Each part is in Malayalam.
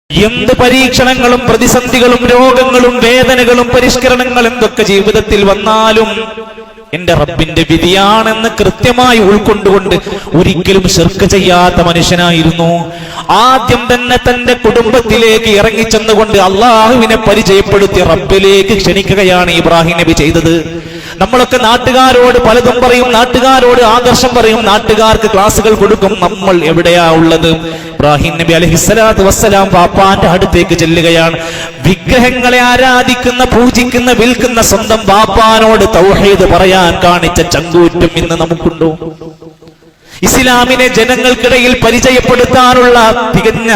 എന്ത് പരീക്ഷണങ്ങളും പ്രതിസന്ധികളും രോഗങ്ങളും വേദനകളും പരിഷ്കരണങ്ങളും എന്തൊക്കെ ജീവിതത്തിൽ വന്നാലും എന്റെ റബ്ബിന്റെ വിധിയാണെന്ന് കൃത്യമായി ഉൾക്കൊണ്ടുകൊണ്ട് ഒരിക്കലും ശിർക്ക് ചെയ്യാത്ത മനുഷ്യനായിരുന്നു. ആദ്യം തന്നെ തന്റെ കുടുംബത്തിലേക്ക് ഇറങ്ങിച്ചെന്നുകൊണ്ട് അള്ളാഹുവിനെ പരിചയപ്പെടുത്തി റബ്ബിലേക്ക് ക്ഷണിക്കുകയാണ് ഇബ്രാഹിം നബി ചെയ്തത്. നമ്മളൊക്കെ നാട്ടുകാരോട് പലതും പറയും, നാട്ടുകാരോട് ആദർശം പറയും, നാട്ടുകാർക്ക് ക്ലാസുകൾ കൊടുക്കും. നമ്മൾ എവിടെയാ ഉള്ളത്? ഇബ്രാഹിം നബി അലൈഹിസ്സലാത്തു വസ്സലാം ബാപ്പാന്റെ അടുത്തേക്ക് ചെല്ലുകയാണ്. വിഗ്രഹങ്ങളെ ആരാധിക്കുന്ന, പൂജിക്കുന്ന, വിൽക്കുന്ന സ്വന്തം ബാപ്പാനോട് തൗഹീദ് പറയാൻ കാണിച്ച ചങ്കൂറ്റം ഇന്ന് നമുക്കുണ്ടോ? ഇസ്ലാമിനെ ജനങ്ങൾക്കിടയിൽ പരിചയപ്പെടുത്താനുള്ള തികഞ്ഞ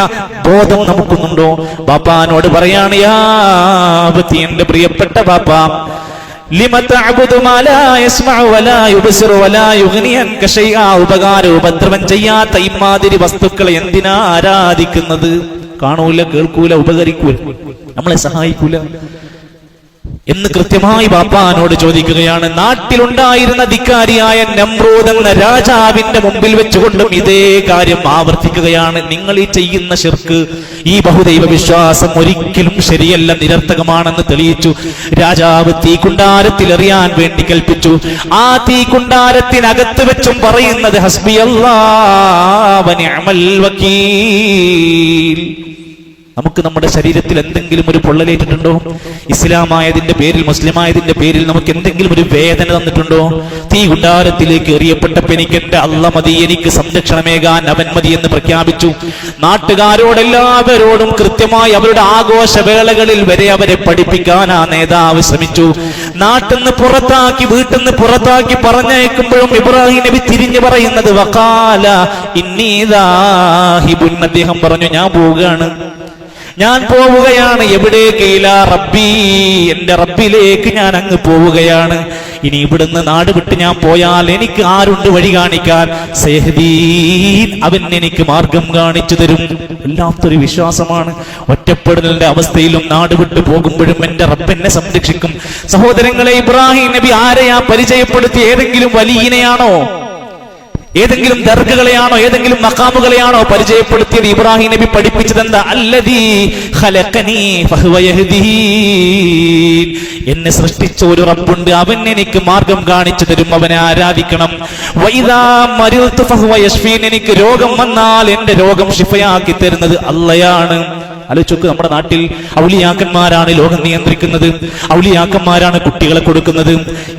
ബോധം നമുക്കുന്നുണ്ടോ? ബാപ്പാനോട് പറയാണ്, യാ അബതി, എന്റെ പ്രിയപ്പെട്ട ബാപ്പ, ലിമ തഅബുദു മാ ലാ യസ്മഉ വലാ യുബ്സിറു വലാ യുഗ്നി അൻക ശൈആ. ഉപകാരം ഉപദ്രവം ചെയ്യാത്ത ഇമാതിരി വസ്തുക്കളെ എന്തിനാ ആരാധിക്കുന്നത്? കാണൂല, കേൾക്കൂല, ഉപകരിക്കൂല, നമ്മളെ സഹായിക്കൂല എന്ന് കൃത്യമായി ബാപ്പാനോട് ചോദിക്കുകയാണ്. നാട്ടിലുണ്ടായിരുന്ന ധിക്കാരിയായ നമ്രൂദ് എന്ന രാജാവിന്റെ മുമ്പിൽ വെച്ചുകൊണ്ടും ഇതേ കാര്യം ആവർത്തിക്കുകയാണ്. നിങ്ങൾ ഈ ചെയ്യുന്ന ശിർക്ക്, ഈ ബഹുദൈവ വിശ്വാസം ഒരിക്കലും ശരിയല്ല, നിരർത്ഥകമാണെന്ന് തെളിയിച്ചു. രാജാവ് തീക്കുണ്ടാരത്തിൽ എറിയാൻ വേണ്ടി കൽപ്പിച്ചു. ആ തീക്കുണ്ടാരത്തിനകത്ത് വെച്ചും പറയുന്നത് ഹസ്ബിയല്ലാഹ് വ നിഅമൽ വകീൽ. നമുക്ക് നമ്മുടെ ശരീരത്തിൽ എന്തെങ്കിലും ഒരു പൊള്ളലേറ്റിട്ടുണ്ടോ? ഇസ്ലാമായതിന്റെ പേരിൽ, മുസ്ലിമായതിന്റെ പേരിൽ നമുക്ക് എന്തെങ്കിലും ഒരു വേദന തന്നിട്ടുണ്ടോ? തീ കുണ്ടാരത്തിലേക്ക് എറിയപ്പെട്ടപ്പോൾ എനിക്ക് എന്റെ അല്ല മതി, എനിക്ക് സംരക്ഷണമേകാൻ അവൻ മതി എന്ന് പ്രഖ്യാപിച്ചു. നാട്ടുകാരോടെല്ലാവരോടും കൃത്യമായി അവരുടെ ആഘോഷവേളകളിൽ വരെ അവരെ പഠിപ്പിക്കാൻ ആ നേതാവ് ശ്രമിച്ചു. നാട്ടിൽ നിന്ന് പുറത്താക്കി, വീട്ടിൽ നിന്ന് പുറത്താക്കി പറഞ്ഞയക്കുമ്പോഴും ഇബ്രാഹിം നബി തിരിഞ്ഞു പറയുന്നത് വഖാല ഇന്നി ദാഹിബുൻ. അദ്ദേഹം പറഞ്ഞു, ഞാൻ പോവുകയാണ്, ഞാൻ പോവുകയാണ്. എവിടേക്ക്? ഇലാ റബ്ബി, എന്റെ റബ്ബിലേക്ക് ഞാൻ അങ്ങ് പോവുകയാണ്. ഇനി ഇവിടുന്ന് നാട് വിട്ട് ഞാൻ പോയാൽ എനിക്ക് ആരുണ്ട് വഴി കാണിക്കാൻ? സയഹ്ദീൻ, അവൻ എനിക്ക് മാർഗം കാണിച്ചു തരും. വല്ലാത്തൊരു വിശ്വാസമാണ്. ഒറ്റപ്പെടലിന്റെ അവസ്ഥയിലും നാട് വിട്ടു പോകുമ്പോഴും എന്റെ റബ്ബ് എന്നെ സംരക്ഷിക്കും. സഹോദരങ്ങളെ, ഇബ്രാഹിം നബി ആരെയാ പരിചയപ്പെടുത്തി? ഏതെങ്കിലും വലിയനെയാണോ? ഏതെങ്കിലും ദർഗകളെയാണോ? ഏതെങ്കിലും മഖാമുകളെയാണോ പരിചയപ്പെടുത്തിയത്? ഇബ്രാഹിം നബി പഠിപ്പിച്ചത് എന്താ? അല്ലദീ ഖലഖനി ഫഹുവ യഹ്ദീൻ. എന്നെ സൃഷ്ടിച്ച ഒരു റബ്ബുണ്ട്, അവൻ എനിക്ക് മാർഗം കാണിച്ചു തരും, അവനെ ആരാധിക്കണം. വഇദാ മരിൽതു ഫഹുവ യശ്ഫീൻ. എനിക്ക് രോഗം വന്നാൽ എന്റെ രോഗം ശിഫയാക്കി തരുന്നത് അല്ലാഹയാണ്. ആലോചിച്ചോക്ക്, നമ്മുടെ നാട്ടിൽ ഔലിയാക്കന്മാരാണ് ലോകം നിയന്ത്രിക്കുന്നത്, ഔലിയാക്കന്മാരാണ് കുട്ടികളെ കൊടുക്കുന്നത്.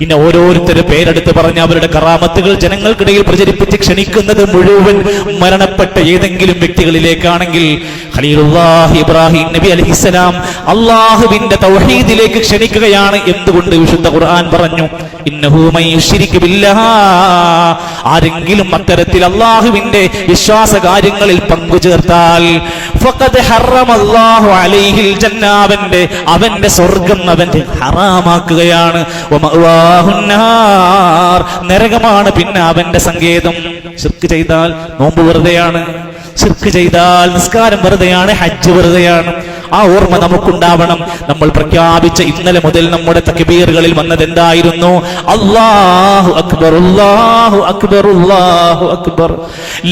ഇനി ഓരോരുത്തരുടെ പേരെടുത്ത് പറഞ്ഞ് അവരുടെ കറാമത്തുകൾ ജനങ്ങൾക്കിടയിൽ പ്രചരിപ്പിച്ച് ക്ഷണിക്കുന്നത് മുഴുവൻ മരണപ്പെട്ട ഏതെങ്കിലും വ്യക്തികളിലേക്കാണെങ്കിൽ ഖലീലുല്ലാഹ് ഇബ്രാഹിം നബി അലൈഹിസ്സലാം അല്ലാഹുവിന്റെ തൗഹീദിലേക്ക് ക്ഷണിക്കുകയാണ്. എന്തുകൊണ്ട്? വിശുദ്ധ ഖുർആൻ പറഞ്ഞു, ഇന്നഹു മൻ യുശ്രിക് ബില്ലാഹ്. ആരെങ്കിലും അത്തരത്തിൽ അല്ലാഹുവിന്റെ വിശ്വാസ കാര്യങ്ങളിൽ പങ്കുചേർത്താൽ ഫഖദ് ഹറമ അല്ലാഹു അലൈഹിൽ ജന്ന. അവന്റെ സ്വർഗം അവന്റെ ഹറാമാക്കുകയാണ്. വമഅവാഹുന്നാർ, നരകമാണ് പിന്നെ അവന്റെ സങ്കേതം. ശിർക്ക് ചെയ്താൽ നോമ്പ് വെറുതെയാണ്, ശിർക്ക് ചെയ്താൽ നിസ്കാരം വെറുതെയാണ്, ഹജ്ജ് വെറുതെയാണ്. ആ ഓർമ്മ നമുക്കുണ്ടാവണം. നമ്മൾ പ്രഖ്യാപിച്ച ഇന്നലെ മുതൽ നമ്മുടെ തക്ബീറുകളിൽ വന്നത് എന്തായിരുന്നു? അല്ലാഹു അക്ബർ, അല്ലാഹു അക്ബർ, അല്ലാഹു അക്ബർ,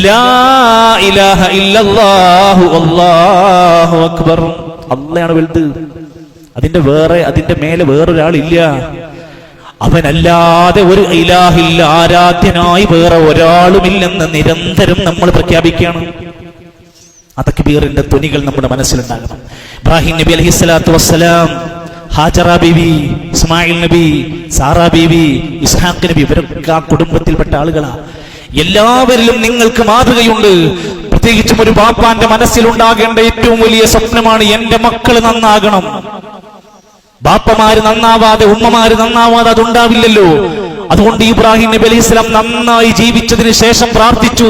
ലാ ഇലാഹ ഇല്ലല്ലാഹു, അല്ലാഹു അക്ബർ. അല്ലാഹുവാണ് വലുത്. അതിന്റെ മേലെ വേറൊരാളില്ല. അവനല്ലാതെ ഒരു ഇലാഹില്ല, ആരാധ്യനായി വേറെ ഒരാളുമില്ലെന്ന് നിരന്തരം നമ്മൾ പ്രഖ്യാപിക്കുകയാണ്. ആ തക്ബീറിന്റെ ധ്വനികൾ നമ്മുടെ മനസ്സിലുണ്ടാകണം. ഇബ്രാഹിം നബി അലൈഹിസ്സലാത്തു വസ്സലാം, ഹാജറ ബീവി, ഇസ്മായിൽ നബി, സാറ ബീവി, ഇസ്ഹാഖ് നബി, ഇവരൊക്കെ ആ കുടുംബത്തിൽപ്പെട്ട ആളുകളാ. എല്ലാവരിലും നിങ്ങൾക്ക് മാതൃകയുണ്ട്. പ്രത്യേകിച്ചും ഒരു ബാപ്പാന്റെ മനസ്സിലുണ്ടാകേണ്ട ഏറ്റവും വലിയ സ്വപ്നമാണ് എന്റെ മക്കള് നന്നാകണം. ബാപ്പമാര് നന്നാവാതെ, ഉമ്മമാര് നന്നാവാതെ അതുണ്ടാവില്ലല്ലോ. അതുകൊണ്ട് ഇബ്രാഹിം നബി അലൈഹിസ്സലാം നന്നായി ജീവിച്ചതിന് ശേഷം പ്രാർത്ഥിച്ചു,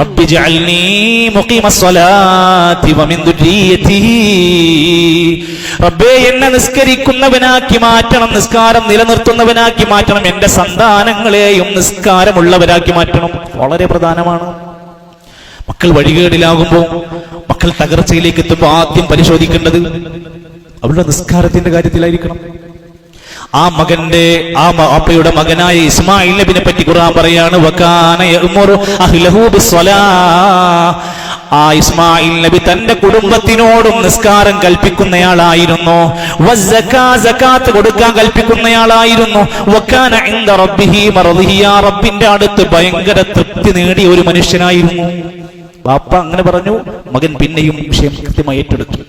റബ്ബി ജഅൽനീ മുഖീമസ്സലാത്തി വമിൻ ദുർരിയതി. റബ്ബേ, എന്നെ നിസ്കരിക്കുന്നവനാക്കി മാറ്റണം, നിസ്കാരം നിലനിർത്തുന്നവനാക്കി മാറ്റണം, എന്റെ സന്താനങ്ങളെയും നിസ്കാരമുള്ളവരാക്കി മാറ്റണം. വളരെ പ്രധാനമാണ്. മക്കൾ വഴികേടിലാകുമ്പോൾ, മക്കൾ തകർച്ചയിലേക്ക് എത്തുമ്പോൾ ആദ്യം പരിശോധിക്കേണ്ടത് അവരുടെ നിസ്കാരത്തിന്റെ കാര്യത്തിലായിരിക്കണം. ആ മകന്റെ അപ്പയുടെ മകനായ ഇസ്മായിൽ നബിനെ പറ്റി ഖുർആൻ പറയാണ് വകാന യഅ്മുറു അഹ്ലഹു ബിസ്സലാഹ്. ആ ഇസ്മായിൽ നബി തന്റെ കുടുംബത്തിനോടും നിസ്കാരം കൽപ്പിക്കുന്നയാളായിരുന്നു, സകാത്ത് കൊടുക്കാൻ കൽപ്പിക്കുന്നയാളായിരുന്നു. വകാന ഇൻദ റബ്ബിഹി മർദിഹി, ആ റബ്ബിന്റെ അടുത്ത് ഭയങ്കര തൃപ്തി നേടിയ ഒരു മനുഷ്യനായിരുന്നു. ബാപ്പ അങ്ങനെ പറഞ്ഞു, മകൻ പിന്നെയും വിഷയം കൃത്യമായി ഏറ്റെടുത്തു.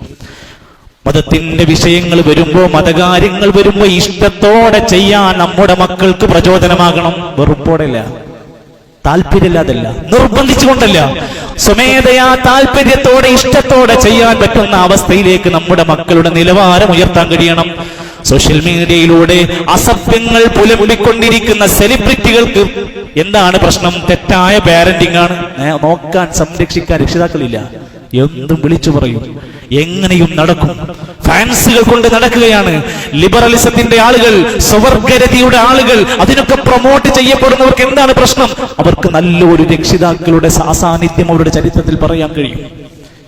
മതത്തിന്റെ വിഷയങ്ങൾ വരുമ്പോ, മതകാര്യങ്ങൾ വരുമ്പോ ഇഷ്ടത്തോടെ ചെയ്യാൻ നമ്മുടെ മക്കൾക്ക് പ്രചോദനമാകണം. വെറുപ്പോടെയല്ല, താല്പര്യമില്ലാതല്ല, നിർബന്ധിച്ചുകൊണ്ടല്ല, സ്വമേധയാ താല്പര്യത്തോടെ ഇഷ്ടത്തോടെ ചെയ്യാൻ പറ്റുന്ന അവസ്ഥയിലേക്ക് നമ്മുടെ മക്കളുടെ നിലവാരം ഉയർത്താൻ കഴിയണം. സോഷ്യൽ മീഡിയയിലൂടെ അസഭ്യങ്ങൾ പുലമ്പിക്കൊണ്ടിരിക്കുന്ന സെലിബ്രിറ്റികൾക്ക് എന്താണ് പ്രശ്നം? തെറ്റായ പാരന്റിംഗ് ആണ്. നോക്കാൻ സംരക്ഷിക്കാൻ രക്ഷിതാക്കളില്ല, എന്തും വിളിച്ചു പറയും, എങ്ങനെയും നടക്കും. ഫാൻസുകൾ കൊണ്ട് നടക്കുകയാണ്. ലിബറലിസത്തിന്റെ ആളുകൾ, സ്വവർഗരതിയുടെ ആളുകൾ, അതിനൊക്കെ പ്രൊമോട്ട് ചെയ്യപ്പെടുന്നവർക്ക് എന്താണ് പ്രശ്നം? അവർക്ക് നല്ലൊരു രക്ഷിതാക്കളുടെ സാന്നിധ്യം അവരുടെ ചരിത്രത്തിൽ പറയാൻ കഴിയും.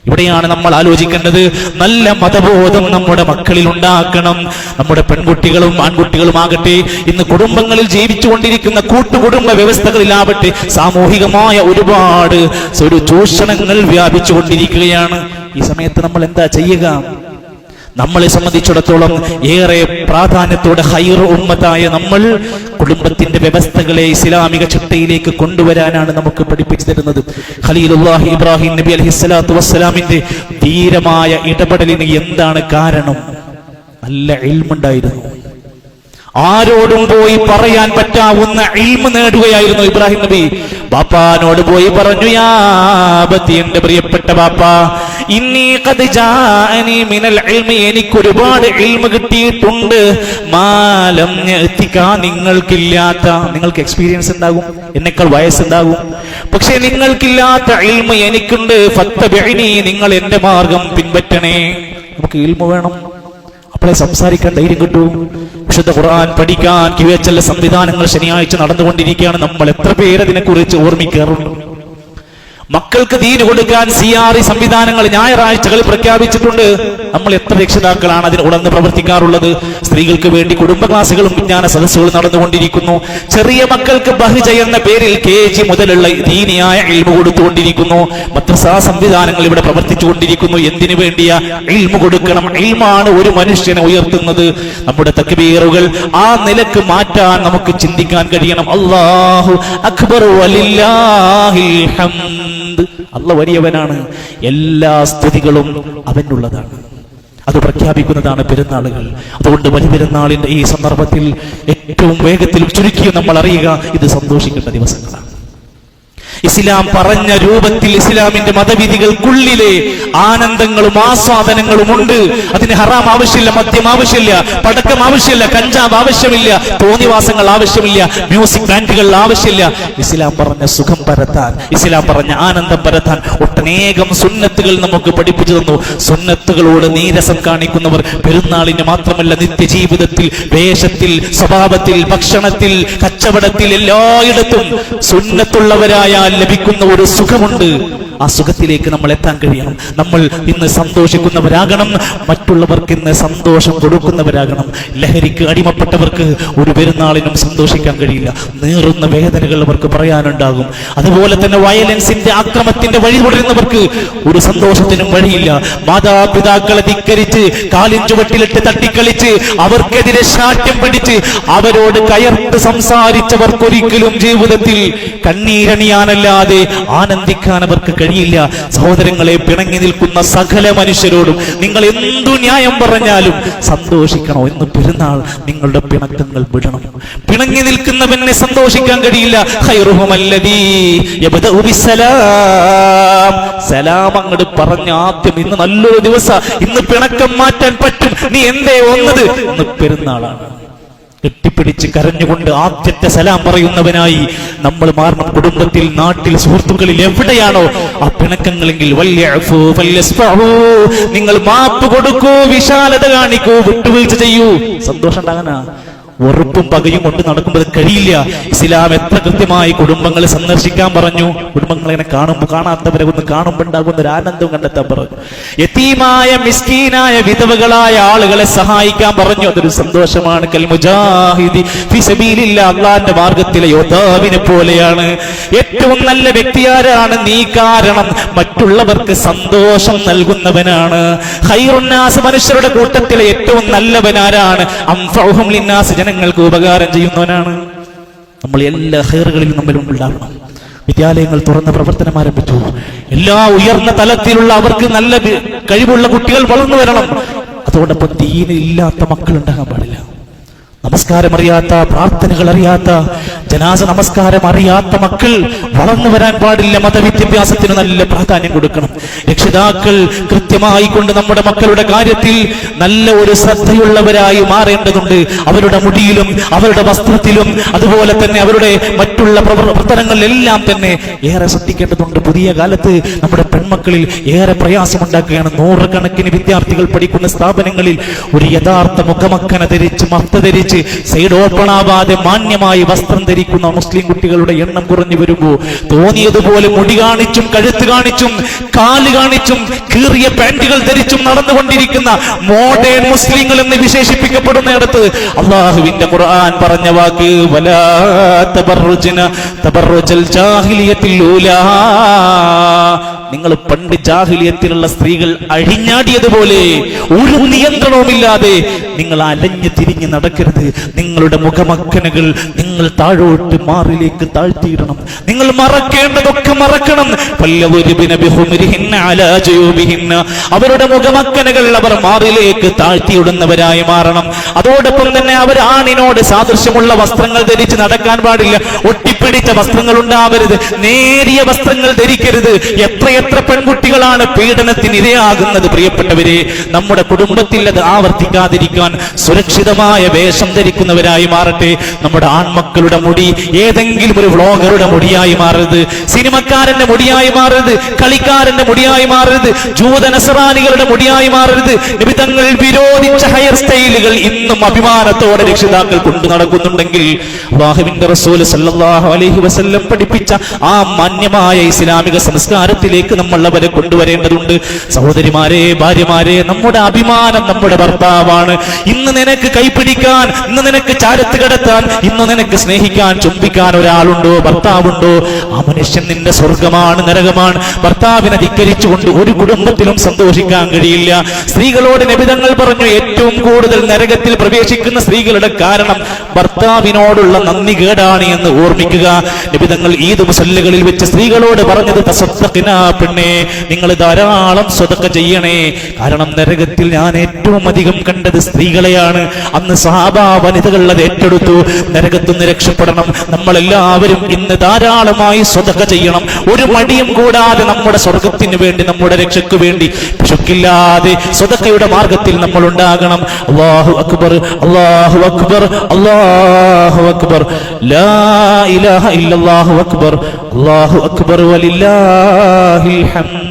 ഇവിടെയാണ് നമ്മൾ ആലോചിക്കേണ്ടത്. നല്ല മതബോധം നമ്മുടെ മക്കളിൽ ഉണ്ടാക്കണം. നമ്മുടെ പെൺകുട്ടികളും ആൺകുട്ടികളും ആകട്ടെ, ഇന്ന് കുടുംബങ്ങളിൽ ജീവിച്ചുകൊണ്ടിരിക്കുന്ന കൂട്ടുകുടുംബ വ്യവസ്ഥകളിലാവട്ടെ, സാമൂഹികമായ ഒരുപാട് ചൂഷണങ്ങൾ വ്യാപിച്ചു കൊണ്ടിരിക്കുകയാണ്. ഈ സമയത്ത് നമ്മൾ എന്താ ചെയ്യുക? നമ്മളെ സംബന്ധിച്ചിടത്തോളം ഏറെ പ്രാധാന്യത്തോടെ ഖൈർ ഉമ്മത്തായ നമ്മൾ കുടുംബത്തിന്റെ വ്യവസ്ഥകളെ ഇസ്ലാമിക ചിട്ടയിലേക്ക് കൊണ്ടുവരാനാണ് നമുക്ക് പഠിപ്പിച്ചു തരുന്നത്. ഖലീലുല്ലാഹി ഇബ്രാഹിം നബി അലൈഹിസ്സലാത്തു വസ്സലാമിന്റെ ധീരമായ ഇടപെടലിന് എന്താണ് കാരണം? നല്ല ഇൽമുണ്ടായിരുന്നു. ആരോടും പോയി പറയാൻ പറ്റാവുന്ന ഇൽമ് നേടുകയായിരുന്നു ഇബ്രാഹിം നബി. ബാപ്പാനോട് പോയി പറഞ്ഞു, യാ അബതി, എന്റെ പ്രിയപ്പെട്ട ബാപ്പ, ഇന്നി ഖദ് ജാഅനി മിനൽ ഇൽമി, എനിക്ക് ഒരുപാട് ഇൽമ് കിട്ടിയിട്ടുണ്ട്. മാലം യഅതിക, നിങ്ങൾക്കില്ലാത്ത. നിങ്ങൾക്ക് എക്സ്പീരിയൻസ് ഉണ്ടാകും, എന്നെക്കാൾ വയസ്സുണ്ടാകും, പക്ഷെ നിങ്ങൾക്കില്ലാത്ത ഇൽമ് എനിക്കുണ്ട്. ഫത്തബിഇനി, നിങ്ങൾ എന്റെ മാർഗം പിൻപറ്റണേ. നമുക്ക് ഇൽമ് വേണം, അപ്പോഴേ സംസാരിക്കാൻ ധൈര്യം കിട്ടൂ. വിശുദ്ധ ഖുർആൻ പഠിക്കാൻ QHL സംവിധാനങ്ങൾ ശനിയാഴ്ച നടന്നുകൊണ്ടിരിക്കുകയാണ്. നമ്മൾ എത്ര പേര് അതിനെ കുറിച്ച് ഓർമ്മിക്കാറുണ്ട്? മക്കൾക്ക് ദീൻ കൊടുക്കാൻ CRE സംവിധാനങ്ങൾ ഞായറാഴ്ചകൾ പ്രഖ്യാപിച്ചിട്ടുണ്ട്. നമ്മൾ എത്ര രക്ഷിതാക്കളാണ് അതിന് ഉണർന്ന് പ്രവർത്തിക്കാറുള്ളത്? സ്ത്രീകൾക്ക് വേണ്ടി കുടുംബ ക്ലാസുകളും വിജ്ഞാന സദസ്സുകളും നടന്നുകൊണ്ടിരിക്കുന്നു. ചെറിയ മക്കൾക്ക് ബഹ്ജ എന്ന പേരിൽ KG മുതലുള്ള ദീനിയായ ഇൽമു കൊടുത്തുകൊണ്ടിരിക്കുന്നു. മദ്രസാ സംവിധാനങ്ങൾ ഇവിടെ പ്രവർത്തിച്ചുകൊണ്ടിരിക്കുന്നു. എന്തിനു വേണ്ടിയാ? ഇൽമു കൊടുക്കണം. ഇൽമാണ് ഒരു മനുഷ്യനെ ഉയർത്തുന്നത്. നമ്മുടെ തക്ബീറുകൾ ആ നിലക്ക് മാറ്റാൻ നമുക്ക് ചിന്തിക്കാൻ കഴിയണം. അല്ലാഹു അക്ബർ വലില്ലാഹിൽ ഹംദ്. അല്ലാഹു വലിയവനാണ്, എല്ലാ സ്തുതികളും അവനുള്ളതാണ്. അത് പ്രഖ്യാപിക്കുന്നതാണ് പെരുന്നാളുകൾ. അതുകൊണ്ട് ബലിപെരുന്നാളിന്റെ ഈ സന്ദർഭത്തിൽ ഏറ്റവും വേഗത്തിൽ ചുരുക്കി നമ്മൾ അറിയുക, ഇത് സന്തോഷിക്കേണ്ട ദിവസങ്ങളാണ്. ഇസ്ലാം പറഞ്ഞ രൂപത്തിൽ ഇസ്ലാമിന്റെ മതവിധികൾക്കുള്ളിലെ ആനന്ദങ്ങളും ആസ്വാദനങ്ങളും ഉണ്ട്. അതിന് ഹറാം ആവശ്യമില്ല, മദ്യം ആവശ്യമില്ല, പടക്കം ആവശ്യമില്ല, കഞ്ചാവ് ആവശ്യമില്ല, തോന്നിവാസങ്ങൾ ആവശ്യമില്ല, മ്യൂസിക് ബാൻഡുകൾ ആവശ്യമില്ല. ഇസ്ലാം പറഞ്ഞ സുഖം പരത്താൻ, ഇസ്ലാം പറഞ്ഞ ആനന്ദം പരത്താൻ ഒട്ടനേകം സുന്നത്തുകൾ നമുക്ക് പഠിപ്പിച്ചു തന്നു. സുന്നത്തുകളോട് നീരസം കാണിക്കുന്നവർ പെരുന്നാളിന് മാത്രമല്ല, നിത്യജീവിതത്തിൽ, വേഷത്തിൽ, സ്വഭാവത്തിൽ, ഭക്ഷണത്തിൽ, കച്ചവടത്തിൽ, എല്ലായിടത്തും സുന്നത്തുള്ളവരായ ലഭിക്കുന്ന ഒരു സുഖമുണ്ട്. ആ സുഖത്തിലേക്ക് നമ്മൾ എത്താൻ കഴിയണം. നമ്മൾ ഇന്ന് സന്തോഷിക്കുന്നവരാകണം, മറ്റുള്ളവർക്ക് ഇന്ന് സന്തോഷം കൊടുക്കുന്നവരാകണം. ലഹരിക്ക് അടിമപ്പെട്ടവർക്ക് ഒരു പെരുന്നാളിനും സന്തോഷിക്കാൻ കഴിയില്ല. നീറുന്ന വേദനകൾ അവർക്ക് പറയാനുണ്ടാകും. അതുപോലെ തന്നെ വയലൻസിന്റെ, അക്രമത്തിന്റെ വഴി തുടരുന്നവർക്ക് ഒരു സന്തോഷത്തിനും വഴിയില്ല. മാതാപിതാക്കളെ ധിക്കരിച്ച്, കാലിൻ ചുവട്ടിലിട്ട് തട്ടിക്കളിച്ച്, അവർക്കെതിരെ ശാഠ്യം പിടിച്ച്, അവരോട് കയർത്ത് സംസാരിച്ചവർക്കൊരിക്കലും ജീവിതത്തിൽ കണ്ണീരണിയാനല്ലാതെ ആനന്ദിക്കാൻ അവർക്ക് കഴിയില്ല. സഹോദരങ്ങളെ, പിണങ്ങി നിൽക്കുന്ന സകല മനുഷ്യരോടും നിങ്ങൾ എന്തു ന്യായം പറഞ്ഞാലും സന്തോഷിക്കണോ? എന്ന് പെരുന്നാൾ നിങ്ങളുടെ പിണക്കങ്ങൾ വിടണം. പിണങ്ങി നിൽക്കുന്നവനെ സന്തോഷിക്കാൻ കഴിയില്ല. സലാം അങ്ങോട്ട് പറഞ്ഞ ആദ്യം, ഇന്ന് നല്ലൊരു ദിവസം, ഇന്ന് പിണക്കം മാറ്റാൻ പറ്റും, നീ എന്തേ വന്നത്? ഇന്ന് പെരുന്നാളാണ്. കെട്ടിപ്പിടിച്ച് കരഞ്ഞുകൊണ്ട് ആദ്യത്തെ സലാം പറയുന്നവനായി നമ്മൾ മാറണം. കുടുംബത്തിൽ, നാട്ടിൽ, സുഹൃത്തുക്കളിൽ എവിടെയാണോ ആ പിണക്കങ്ങളെങ്കിൽ നിങ്ങൾ മാപ്പ് കൊടുക്കൂ, വിശാലത കാണിക്കൂ, വിട്ടുവീഴ്ച ചെയ്യൂ. സന്തോഷം ഉണ്ടാകാനാ വെറുപ്പും പകയും കൊണ്ട് നടക്കുമ്പോൾ കഴിയില്ല. ഇസ്ലാം എത്ര കൃത്യമായി കുടുംബങ്ങളെ സന്ദർശിക്കാൻ പറഞ്ഞു. കുടുംബങ്ങളെ കാണാത്തവരെ ഒന്ന് കാണുമ്പോൾ ഉണ്ടാകുന്ന ഒരു ആനന്ദം കണ്ടെത്താൻ പറഞ്ഞു. യതീമായ മിസ്കീനായ വിധവകളായ ആളുകളെ സഹായിക്കാൻ പറഞ്ഞു. അതൊരു സന്തോഷമാണ്. കൽ മുജാഹിദി ഫീ സബീലില്ലാഹ്, അല്ലാഹുവിന്റെ മാർഗ്ഗത്തിലെ യോദ്ധാവിനെ പോലെയാണ്. ഏറ്റവും നല്ല വ്യക്തിയാരാണ്? നീ കാരണം മറ്റുള്ളവർക്ക് സന്തോഷം നൽകുന്നവനാണ്. ഖൈറുന്നാസ്, മനുഷ്യരുടെ കൂട്ടത്തിലെ ഏറ്റവും നല്ലവനാരാണ്? അൻഫഉഹും ലിന്നാസ്, ജനങ്ങൾക്ക് ഉപകാരം ചെയ്യുന്നവനാണ്. നമ്മൾ എല്ലാ ഖൈറുകളിലും നമ്മൾ ഉണ്ടാകണം. വിദ്യാലയങ്ങൾ തുറന്ന് പ്രവർത്തനം ആരംഭിച്ചു. എല്ലാ ഉയർന്ന തലത്തിലുള്ള അവർക്ക് നല്ല കഴിവുള്ള കുട്ടികൾ വളർന്നു വരണം. അതോടൊപ്പം ദീനില്ലാത്ത മക്കൾ ഉണ്ടാകാൻ പാടില്ല. നമസ്കാരം അറിയാത്ത, പ്രാർത്ഥനകൾ അറിയാത്ത, ജനാസ നമസ്കാരം അറിയാത്ത മക്കൾ വളർന്നു വരാൻ പാടില്ല. മതവിദ്യാഭ്യാസത്തിന് നല്ല പ്രാധാന്യം കൊടുക്കണം. രക്ഷിതാക്കൾ കൃത്യമായി കൊണ്ട് നമ്മുടെ മക്കളുടെ കാര്യത്തിൽ നല്ല ഒരു ശ്രദ്ധയുള്ളവരായി മാറേണ്ടതുണ്ട്. അവരുടെ മുടിയിലും അവരുടെ വസ്ത്രത്തിലും അതുപോലെ തന്നെ അവരുടെ മറ്റുള്ള പ്രവർത്തനങ്ങളിലെല്ലാം തന്നെ ഏറെ ശ്രദ്ധിക്കേണ്ടതുണ്ട്. പുതിയ കാലത്ത് നമ്മുടെ പെൺമക്കളിൽ ഏറെ പ്രയാസമുണ്ടാക്കുകയാണ്. നൂറുകണക്കിന് വിദ്യാർത്ഥികൾ പഠിക്കുന്ന സ്ഥാപനങ്ങളിൽ ഒരു യഥാർത്ഥ മുഖമക്കന ധരിച്ച് മഫ്ത ധരിച്ച് സൈഡ് ഓപ്പൺ ആവാതെ മാന്യമായി വസ്ത്രം ധരിക്കുന്ന മുസ്ലിം കുട്ടികളുടെ എണ്ണം കുറഞ്ഞു വരുമ്പോൾ തോന്നിയതുപോലെ മുടി കാണിച്ചും കഴുത്ത് കാണിച്ചും കാല് കാണിച്ചും കീറിയ പാന്റുകൾ ധരിച്ചും നടന്നുകൊണ്ടിരിക്കുന്ന മോഡേൺ മുസ്ലിങ്ങൾ എന്ന് വിശേഷിപ്പിക്കപ്പെടുന്നിടത്ത് അല്ലാഹുവിന്റെ ഖുർആൻ പറഞ്ഞ വാക്ക് വലാ തബർറുജ്ന തബർറുജൽ ജാഹിലിയത്തിൽ ഊലാ, നിങ്ങൾ പണ്ട് ജാഹിലിയത്തിലുള്ള സ്ത്രീകൾ അഴിഞ്ഞാടിയതുപോലെ ഒരു നിയന്ത്രണവുമില്ലാതെ നിങ്ങൾ അലഞ്ഞു തിരിഞ്ഞ് നടക്കരുത്. നിങ്ങളുടെ മുഖമക്കനകൾ നിങ്ങൾ താഴോട്ട് മാറിലേക്ക് താഴ്ത്തിയിടണം. നിങ്ങൾ മറക്കേണ്ടതൊക്കെ മറക്കണം. അവരുടെ മുഖമക്കനകൾ അവർ മാറിലേക്ക് താഴ്ത്തിയിടുന്നവരായി മാറണം. അതോടൊപ്പം തന്നെ അവർ ആണിനോട് സാദൃശ്യമുള്ള വസ്ത്രങ്ങൾ ധരിച്ച് നടക്കാൻ പാടില്ല. ഒട്ടിപ്പിടിച്ച വസ്ത്രങ്ങൾ ഉണ്ടാവരുത്. നേരിയ വസ്ത്രങ്ങൾ ധരിക്കരുത്. എത്ര പെൺകുട്ടികളാണ് പീഡനത്തിന് ഇരയാകുന്നത്. പ്രിയപ്പെട്ടവരെ, നമ്മുടെ കുടുംബത്തിൽ അത് ആവർത്തിക്കാതിരിക്കാൻ സുരക്ഷിതമായ വേഷം ധരിക്കുന്നവരായി മാറട്ടെ. നമ്മുടെ ആൺമക്കളുടെ മുടി ഏതെങ്കിലും ഒരു വ്ളോഗറുടെ മുടിയായി മാറരുത്. സിനിമക്കാരന്റെ മുടിയായി മാറരുത്. കളിക്കാരന്റെ മുടിയായി മാറരുത്. ജൂത നസറാനികളുടെ മുടിയായി മാറരുത്. നിബിതങ്ങൾ വിരോധിച്ച ഹെയർ സ്റ്റൈലുകൾ ഇന്നും അഭിമാനത്തോടെ രക്ഷിതാക്കൾ കൊണ്ടു നടക്കുന്നുണ്ടെങ്കിൽ അല്ലാഹുവിന്റെ റസൂൽ സല്ലല്ലാഹു അലൈഹി വസല്ലം പഠിപ്പിച്ച ആ മാന്യമായ ഇസ്ലാമിക സംസ്കാരത്തിലേക്ക് നമ്മൾ അവരെ കൊണ്ടുവരേണ്ടതുണ്ട്. സഹോദരിമാരെ, ഭാര്യമാരെ, നമ്മുടെ അഭിമാനം നമ്മുടെ ഭർത്താവാണ്. ഇന്ന് നിനക്ക് കൈപിടിക്കാൻ, ഇന്ന് നിനക്ക് ചാരത്ത് കിടത്താൻ, ഇന്ന് നിനക്ക് സ്നേഹിക്കാൻ, ചുംബിക്കാൻ ഒരാളുണ്ടോ? ഭർത്താവുണ്ടോ? ആ മനുഷ്യൻ നിന്റെ സ്വർഗമാണ്, നരകമാണ്. ഭർത്താവിനെ ധിക്കരിച്ചുകൊണ്ട് ഒരു കുടുംബത്തിലും സന്തോഷിക്കാൻ കഴിയില്ല. സ്ത്രീകളോട് നബിതങ്ങൾ പറഞ്ഞു, ഏറ്റവും കൂടുതൽ നരകത്തിൽ പ്രവേശിക്കുന്ന സ്ത്രീകളുടെ കാരണം ഭർത്താവിനോടുള്ള നന്ദി കേടാണ് എന്ന് ഓർമ്മിക്കുക. നബിതങ്ങൾ ഈദ് മുസല്ലകളിൽ വെച്ച് സ്ത്രീകളോട് പറഞ്ഞത് തസദ്ദഖ്നാ, പെണ്ണേ, നിങ്ങൾ ധാരാളം സ്വതക്ക ചെയ്യണേ. കാരണം നരകത്തിൽ ഞാൻ ഏറ്റവും അധികം കണ്ടത് സ്ത്രീകളെയാണ്. അന്ന് സഹാബാ വനിതകൾ അത് ഏറ്റെടുത്തു. നരകത്തുനിന്ന് രക്ഷപ്പെടണം. നമ്മളെല്ലാവരും ഇന്ന് ധാരാളമായി സ്വതക്ക ചെയ്യണം. ഒരു മടിയും കൂടാതെ നമ്മുടെ സ്വർഗത്തിന് വേണ്ടി, നമ്മുടെ രക്ഷയ്ക്ക് വേണ്ടി പിശുക്കില്ലാതെ സ്വതക്കയുടെ മാർഗത്തിൽ നമ്മൾ ഉണ്ടാകണം. അല്ലാഹു അക്ബർ, അല്ലാഹു അക്ബർ, അല്ലാഹു അക്ബർ, ലാ ഇലാഹ ഇല്ലല്ലാഹു അക്ബർ, അല്ലാഹു അക്ബർ വലില്ലാഹിൽ ഹംദ്.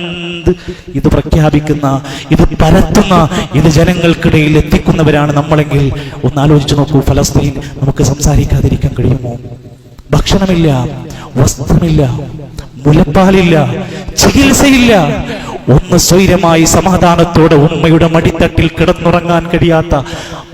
ഇത് പ്രഖ്യാപിക്കുന്ന, ഇത് പരത്തുന്ന, ഇത് ജനങ്ങൾക്കിടയിൽ എത്തിക്കുന്നവരാണ് നമ്മളെങ്കിൽ ഒന്ന് ആലോചിച്ചു നോക്കൂ. ഫലസ്തീൻ നമുക്ക് സംസാരിക്കാതിരിക്കാൻ കഴിയുമോ? ഭക്ഷണമില്ല, വസ്ത്രമില്ല, മുലപ്പാലില്ല, ചികിത്സയില്ല. ഒന്ന് സ്വൈരമായി സമാധാനത്തോടെ ഉമ്മയുടെ മടിത്തട്ടിൽ കിടന്നുറങ്ങാൻ കഴിയാത്ത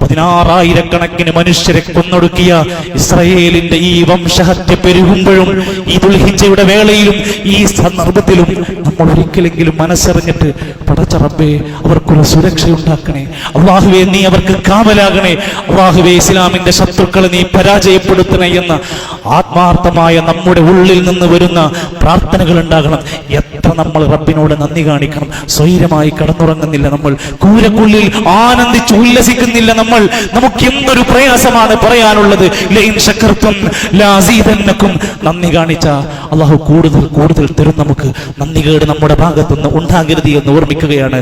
16,000 മനുഷ്യരെ കൊന്നൊടുക്കിയ ഇസ്രായേലിന്റെ ഈ വംശഹത്യ പെരുകുമ്പോഴും ഈ ദുൽഹിജ്ജയുടെ വേളയിലും ഈ സന്ദർഭത്തിലും നമ്മൾ ഒരിക്കലെങ്കിലും മനസ്സറിഞ്ഞിട്ട് പടച്ച റബ്ബേ, അവർക്കൊരു സുരക്ഷയുണ്ടാക്കണേ. അല്ലാഹുവേ, നീ അവർക്ക് കാവലാകണേ. അല്ലാഹുവേ, ഇസ്ലാമിന്റെ ശത്രുക്കളെ നീ പരാജയപ്പെടുത്തണേ എന്ന് ആത്മാർത്ഥമായ നമ്മുടെ ഉള്ളിൽ നിന്ന് വരുന്ന പ്രാർത്ഥനകൾ ഉണ്ടാകണം. എത്ര നമ്മൾ റബ്ബിനോട് നന്ദി കാണിക്കണം. സ്വൈരമായി കടന്നുറങ്ങുന്നില്ല നമ്മൾ, കൂരക്കുള്ളിൽ ആനന്ദിച്ച് ഉല്ലസിക്കുന്നില്ല നമ്മൾ. നമുക്ക് എന്തൊരു പ്രയാസമാണ് പറയാനുള്ളത്. ലഇൻ ശകർതും ലഅസീദന്നകും. നന്ദി കാണിച്ച അല്ലാഹു കൂടുതൽ കൂടുതൽ തരും നമുക്ക്. നന്ദികേട് നമ്മുടെ ഭാഗത്തുനിന്ന് ഉണ്ടാകരുത് എന്ന് ഓർമ്മിക്കുകയാണ്.